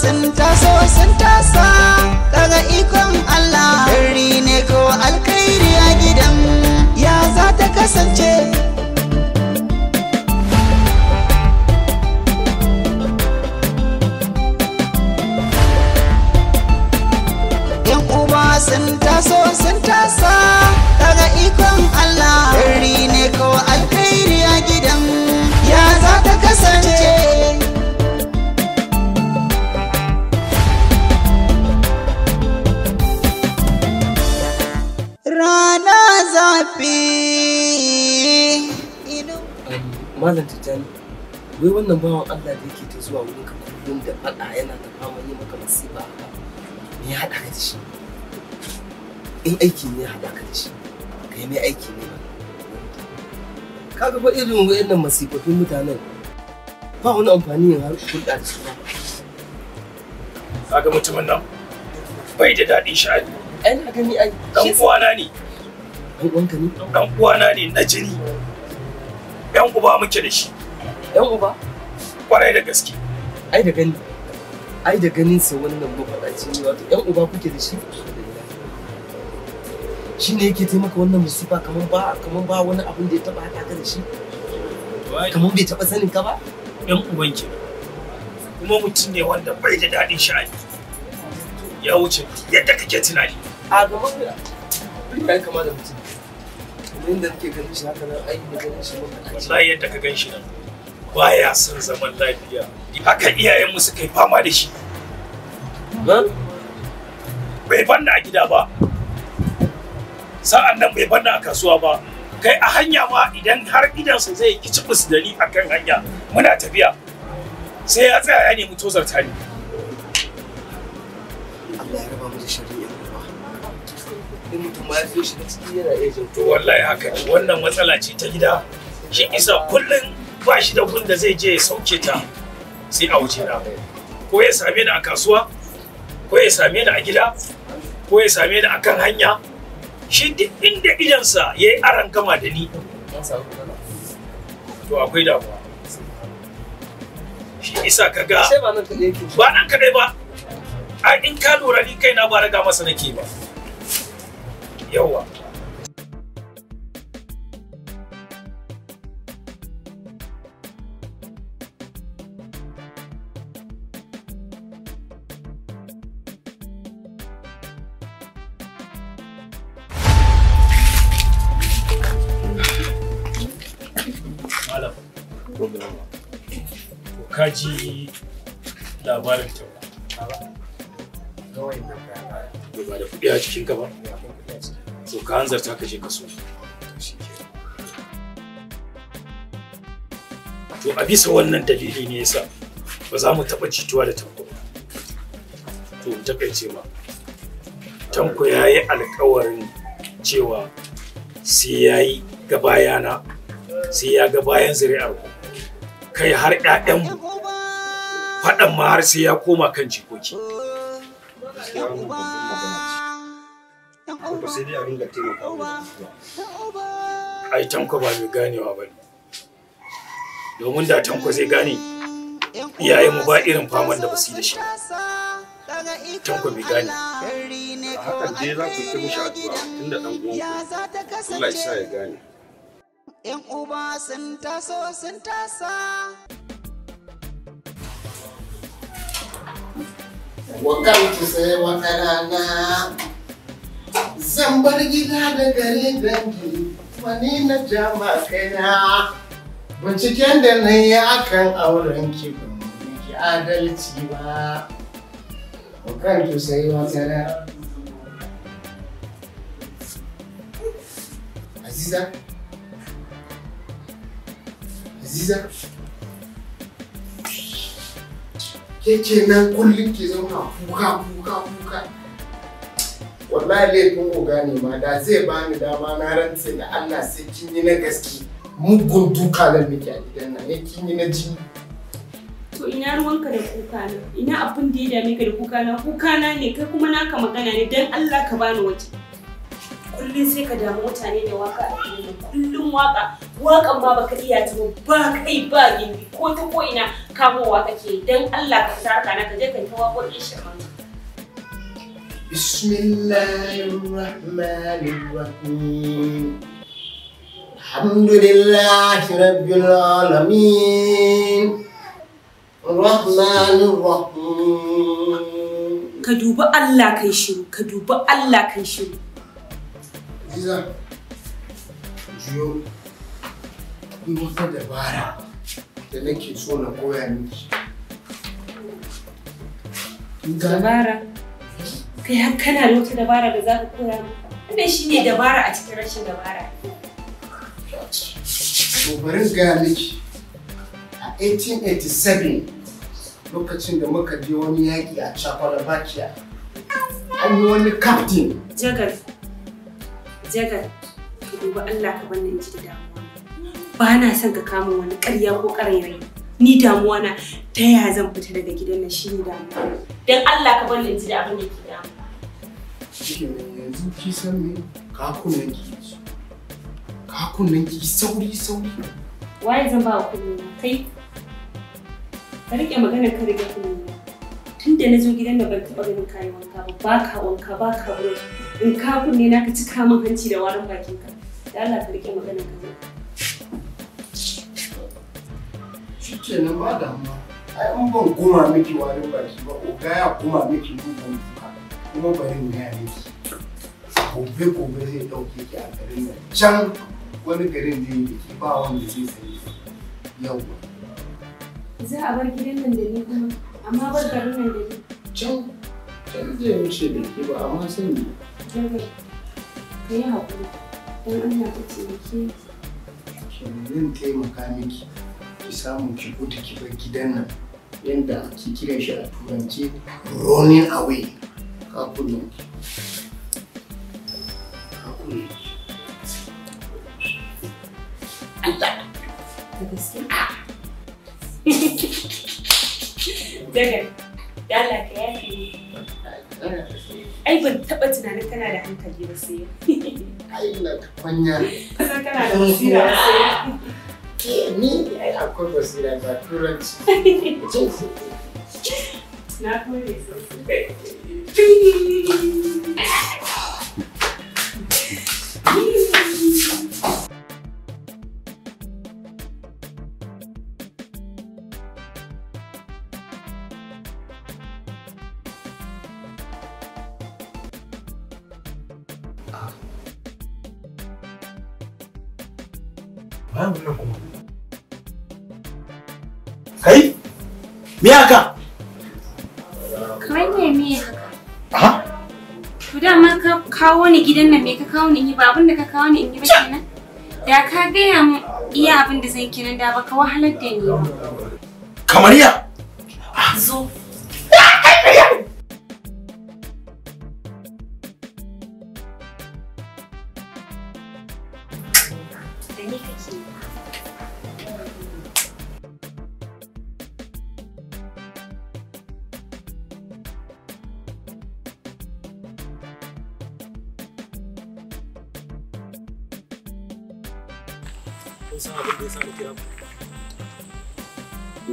sun tasa kaga ikon Allah. Sharri ne ko alkhairi a gidan ya za ta kasance. Yan uba sun tasa kaga ikon Allah. Sharri ne ko alkhairi a gidan ya za ta kasance. Rana zafi. Malam Tijjani, wai wannan bawan Allah da yake ta zuwa wurin ka kullum da faɗa yana ta fama yi maka masifa haka. Me ya haɗa ka da shi? In aiki ne ya haɗa ka da shi, kai mai aiki ne ba. Kaga fa irin wayannan masifafin mutanen ba wani amfani yin har hulɗa da su ba. Kaga mutumin nan bai da daɗin sha'ani. Ai na gani ai. Dan uwana ne. Dan uwanka ne? Dan uwana ne na jini. Yan uba muke da shi. Yan uba? Kwarai da gaske. Ai da gani. Ai da ganin sa wannan mafaɗaci ne wato yan uba kuke da shi. Shi ne yake taimaka wannan musifa kaman ba wani abin da ya taba haɗa ka da shi. Kaman bai taba sanin ka ba? Yan uban ke. Kuma mutum ne wanda bai da daɗin sha'ani. Ya wuce yadda kake tunani. A gaban ka. Bai kama da mutum. Inda nake ganin shi haka nan ai da ganin shi mafaɗaci. Wallahi yadda ka gan shi nan baya son zaman lafiya. Haka iyayenmu suka yi fama da shi. Bai banna a gida ba. Sa'an nan bai banna a kasuwa ba. Kai a hanya ma idan har idansa zai ki cibis da ni akan hanya muna tafiya. Sai ya tsaya ya nemi tozarta ni. Allah ya raba mu da shari'a kuma. In mutum ma ya fi shi da ciki yana iya jin. To wallahi haka ne wannan matsala ce ta gida. Shi isa kullum ba shi da gun da zai je ya sauke ta sai a wuce na. Ko ya same ni a kasuwa, ko ya same ni a gida, ko ya same ni akan hanya. Shi duk inda idansa ya yi arangama da ni. To akwai damuwa. Shi isa ka ga ba nan kadai ba. A in ka lura ni kaina ba raga masa nake ba. Yawwa. Malam. Ka ji labarin ta ba. Ba da kuɗi a cikin ka ba? To ka hanzarta ka je ka so. To a bisa wannan dalili ne yasa ba za mu taɓa jituwa da Tanko ba. To in takaice ma. Tanko ya yi alƙawarin cewa sai ya yi ga bayana, sai ya ga bayan zuri'ar ku. Kai har ƴaƴanmu faɗan ma har sai ya koma kan jikoki. Ai Tanko ba mai ganewa ba ne. Domin da Tanko zai gane iyayenmu ba irin faman da ba su yi da shi. Tanko bai gane. A hakan dai za ku yi ta mishi addu'a tunda ɗan uwanku Allah ya sa ya gane. Yan uba sun tasa. Wakanki sai wata rana zan bar gida da gare dangi wani na jama kaina. Binciken da na yi akan auren ki ban miki adalci ba. Wakanki sai wata rana. Aziza? Aziza? Ke ce nan kullum ke zauna kuka. Wallahi laifin oga ne ma da zai bani dama na rantse da Allah sai kin yi na gaske. Mugun duka da miki a gidan nan, kin yi na jini. To ina ruwanka da kuka na? Ina abin da ya dame ka da kuka na? Kuka na ne kai kuma naka magana ne dan Allah ka bani waje. kullum sai ka damu mutane da waka a gidan kullum waƙan ma baka iya ta ba kai ba gindi ko ta ko ina kamowa kake dan Allah ka sarka na ka je kai ta waƙoƙin shirman. Bismillahirrahmanirrahim. Alhamdulillahi rabbil alamin. Rahmanirrahim. Ka dubi Allah kai shiru, ka dubi Allah kai shiru. Ziza, jiyo, ni wata dabara da nake so na koya miki. Dabara? Kai har kana da wata dabara da za ka koya maka? Wannan shi ne dabara a cikin rashin dabara. To bari gaya miki, a 1887 lokacin da muka je wani yaƙi a Czechoslovakia, an yi wani captain. Jagar, ka dubi Allah ka bani in ji da damuwa. Ba na son ka kama wani ƙarya ko ƙarairayi. Ni damuwa na ta yaya zan fita daga gidan nan shi ne damuwa. Dan Allah ka bani in ji da abin da ke damuwa. Yanzu ki san me? Kakunan ki sauri. Waye zan ba wa kullum kai? Ka rike magana ka rike kullum. Tunda na zo gidan da ban taɓa ganin kayan wanka ba ka wanka ba ka brush. In ka kunne na ka cika min hanci da warin bakin ka. Da Allah ka rike magana ka zo. Shikenan ba damuwa. Ai in ban goma miki warin baki ba, oga ya goma miki dukan duka. Kuma bari in gaya miki. Gobe zai ɗauke ki a garin nan. Can wani garin zai yi ki ba wanda zai sani. Yawwa. Za a bar gidan nan da ni kuma, amma bar garin nan da ni. Can zai wuce da ke ba, amma sani. Jagar, ka yi haƙuri, don Allah ka taimake ni. Zan taimaka miki, ki samu ki gudu ki bar gidan nan, yanda ake kiran shi a turance running away. Kakunan ki. Allah. Da gaske? Jagar, da Allah ka yafe ni. Ai ban taɓa tunanin kana da hankali ba sai. Ai na ta kwanya. Kasar kana da basira ba sai. Ni ai akwai basira ba turanci. Na gode sosai. Kai? Me haka? Kamar ne me haka? To dama ka kawo ni gidan nan me ka kawo ni in yi ba abin da ka kawo ni in yi ba kenan? Da ka gaya min iya abin da zan kenan da baka wahalar da ni ba. Kamar ya? Zo. Da ni kake.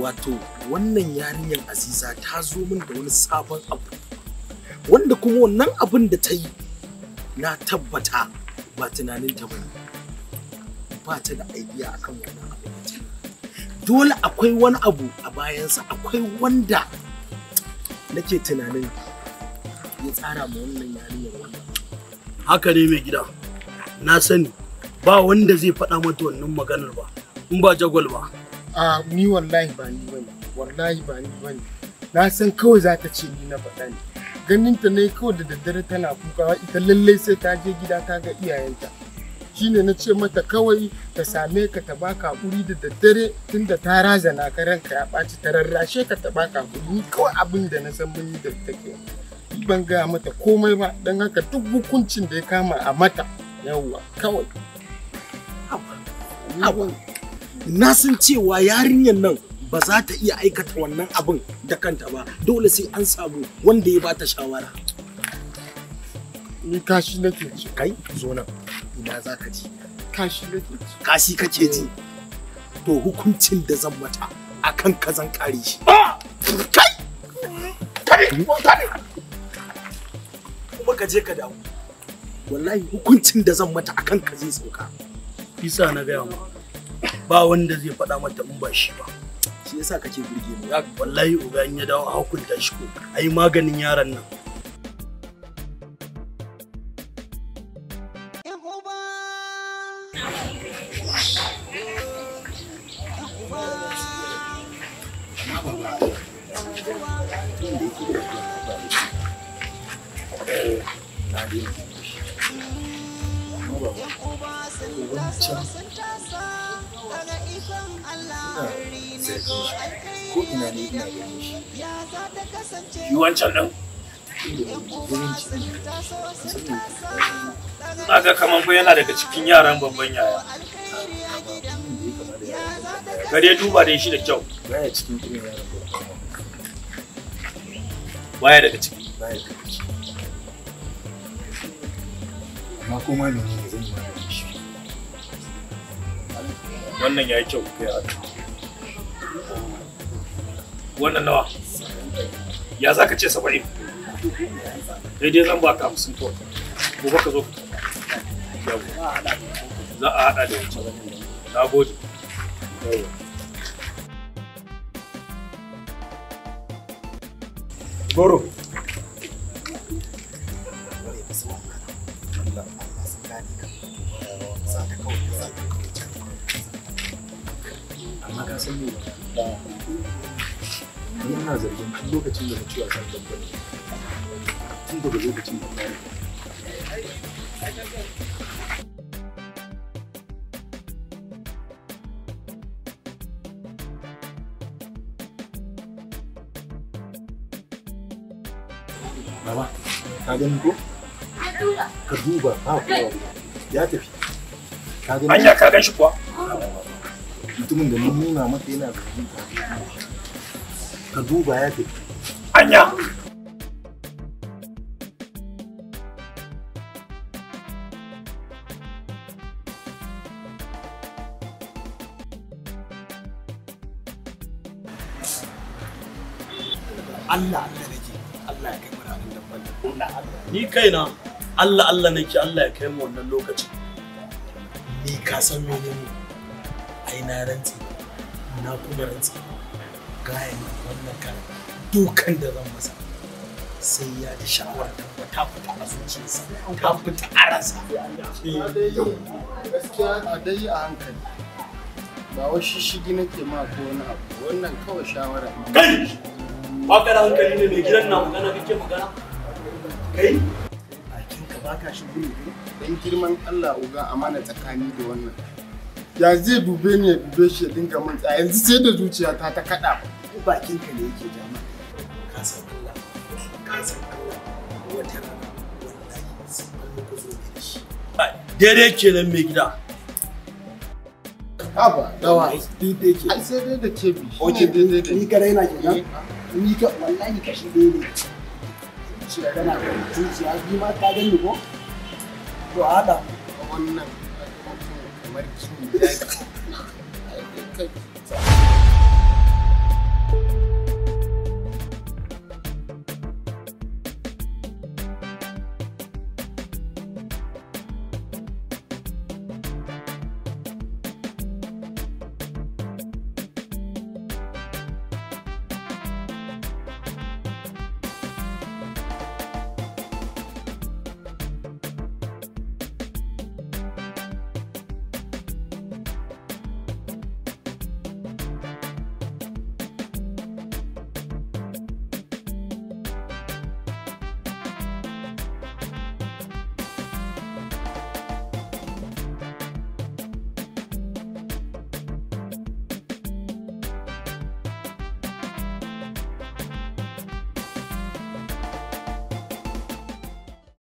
Wato wannan yarinyar Aziza ta zo min da wani sabon abu wanda kuma wannan abin da ta yi na tabbata ba tunanin ta bane, ba ta da idea akan wannan abu. Dole akwai wani abu a bayansa, akwai wanda nake tunanin ya tsara ma wannan yarinyar wannan. Haka ne mai gida, na sani ba wanda zai faɗa mata wannan maganar ba in ba jagwal ba. Ni wallahi ba ni bane. Na san kawai za ta ce ni na faɗa ne. Ganin ta ne kawai da daddare tana kuka ita lallai sai ta je gida ta ga iyayenta. Shine na ce mata kawai ta same ka ta baka hakuri da daddare tunda ta razana ka ranka ya ɓaci ta rarrashe ka ta baka hakuri. Ni kawai abin da na san mun yi da take. Ban gaya mata komai ba don haka duk hukuncin da ya kama a mata yawwa kawai. Na san cewa yarinyar nan ba za ta iya aikata wannan abin da kanta ba, dole sai an samu wanda ya bata shawara. Ni kashi nake ci. Kai zo nan. Ina za ka ji? Kashi nake ci. Kashi kake ji. To hukuncin da zan mata akan ka zan kare shi. Kai! Kare! Kuma ka je ka dawo. Wallahi hukuncin da zan mata akan ka zai sauka. Isa na gaya ma. Ba wanda zai faɗa mata in ba shi ba. Shi yasa kake burge ni. Wallahi uga in ya dawo a hukunta shi ko. Ai maganin yaron nan. Ko ina ne ina ganin shi. Shi wancan ɗin? Na ga kaman fa yana daga cikin yaran babban yaya. Ka dai duba dai shi da kyau. Baya cikin irin yaran babban yaya. Baya daga ciki. Baya daga ciki. Amma kuma menene zan yi maganin shi? Wannan ya yi kyau kai haka. Wannan nawa? Ya za ka ce 70? Daidai zan baka 50 to. Gobe ka zo. Za a haɗa da wancan. Na gode. Goro. Amma ka san me ba? Ni ina zargin tun lokacin da na ci wasan dabbar. Tun daga lokacin da na Baba, ka gani ko? Ka duba, ba kowa. Ya tafi. Ka gani? Anya ka gan shi kuwa? Mutumin da mun nuna maka yana da ka duba ya tafi. Anya! Allah nake. Allah ya kai mu ranar dabban. Ni kaina Allah nake Allah ya kai mu wannan lokacin. Ni ka san menene? Ai na rantsi. Na kuma rantsi. Gayan wannan karan dukan da zan masa sai ya da sha'awar ta fita a zuciyarsa ta fita a ransa. Gaskiya a dai a hankali. Ba wai shishigi nake ma ko wani abu. Wannan kawai shawara. Kai! Ba ka da hankali ne mai gidan na magana kake magana? Kai? Bakin ka baka shi guri ne? Dan girman Allah uga amana tsakani da wannan. Ya zai dube ni ya dube shi ya dinga mun tsaya yanzu sai da zuciyata ta kada. Bakin ka ne yake jama. Ka san Allah. Ka san Allah. Wata rana wallahi sai an ku zo da shi. Daidai kenan mai gida. Haba, dawa. Daidai ke. Ai sai dai da kebi. Oke, daidai da ni kare na kenan. Ni ka wallahi kashi daidai. Shi da kana da zuciya bi ma ka gani ko? To hada wannan kamar kini.